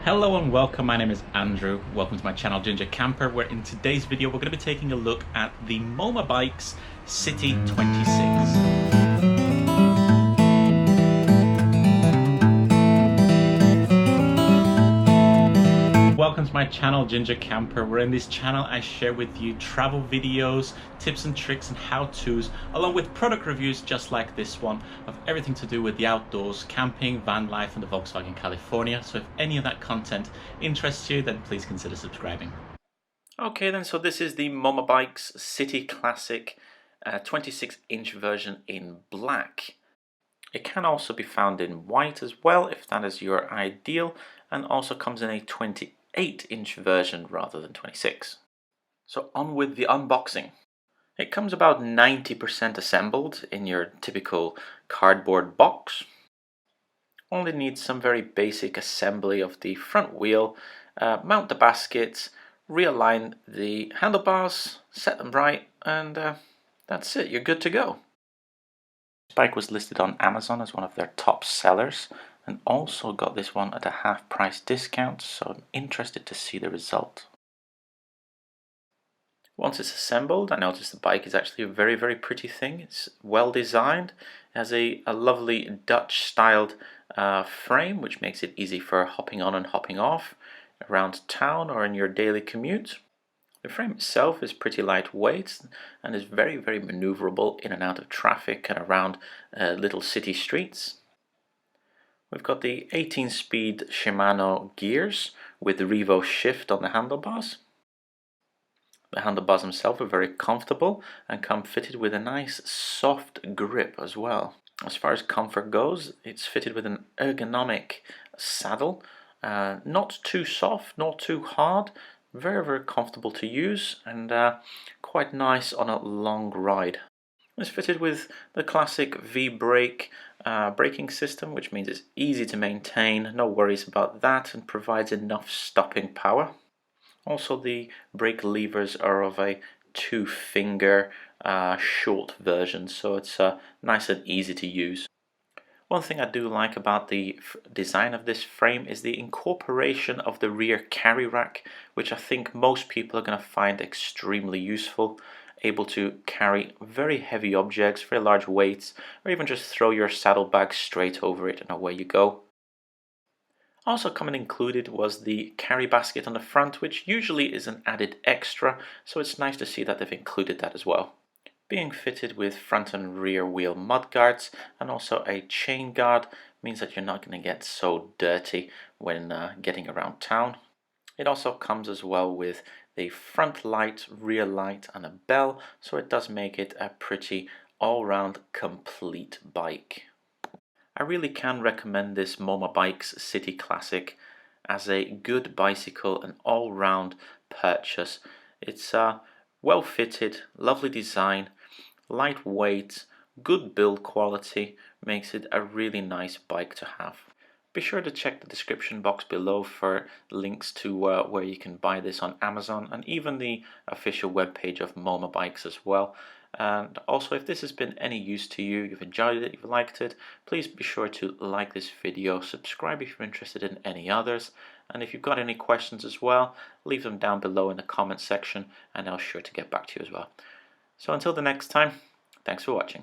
Hello and welcome, my name is Andrew. Welcome to my channel Ginger Camper, where in today's video we're going to be taking a look at the Moma Bikes City 26. Welcome to my channel Ginger Camper, where in this channel I share with you travel videos, tips and tricks and how-tos, along with product reviews just like this one, of everything to do with the outdoors, camping, van life and the Volkswagen California. So if any of that content interests you, then please consider subscribing. Okay then, so this is the Moma Bikes City Classic 26-inch version in black. It can also be found in white as well, if that is your ideal, and also comes in a 28-inch version rather than 26. So on with the unboxing. It comes about 90% assembled in your typical cardboard box. Only needs some very basic assembly of the front wheel, mount the baskets, realign the handlebars, set them right, and that's it, you're good to go. This bike was listed on Amazon as one of their top sellers, and also got this one at a half price discount, so I'm interested to see the result. Once it's assembled, I noticed the bike is actually a very pretty thing. It's well designed, it has a lovely Dutch styled frame, which makes it easy for hopping on and hopping off around town or in your daily commute. The frame itself is pretty lightweight and is very maneuverable in and out of traffic and around little city streets. We've got the 18-speed Shimano gears with the Revo shift on the handlebars. The handlebars themselves are very comfortable and come fitted with a nice soft grip as well. As far as comfort goes, it's fitted with an ergonomic saddle, not too soft, not too hard, very comfortable to use and quite nice on a long ride. It's fitted with the classic V-brake braking system, which means it's easy to maintain, no worries about that, and provides enough stopping power. Also, the brake levers are of a 2-finger short version, so it's nice and easy to use. One thing I do like about the design of this frame is the incorporation of the rear carry rack, which I think most people are going to find extremely useful. Able to carry very heavy objects, very large weights, or even just throw your saddlebag straight over it and away you go. Also coming included was the carry basket on the front, which usually is an added extra, so it's nice to see that they've included that as well. Being fitted with front and rear wheel mudguards and also a chain guard means that you're not going to get so dirty when getting around town. It also comes as well with the front light, rear light and a bell, so it does make it a pretty all-round complete bike. I really can recommend this Moma Bikes City Classic as a good bicycle and all-round purchase. It's well fitted, lovely design, lightweight, good build quality, makes it a really nice bike to have. Be sure to check the description box below for links to where you can buy this on Amazon and even the official webpage of Moma Bikes as well. And also, if this has been any use to you, you've enjoyed it, you've liked it, please be sure to like this video, subscribe if you're interested in any others, and if you've got any questions as well, leave them down below in the comment section and I'll sure to get back to you as well. So until the next time, thanks for watching.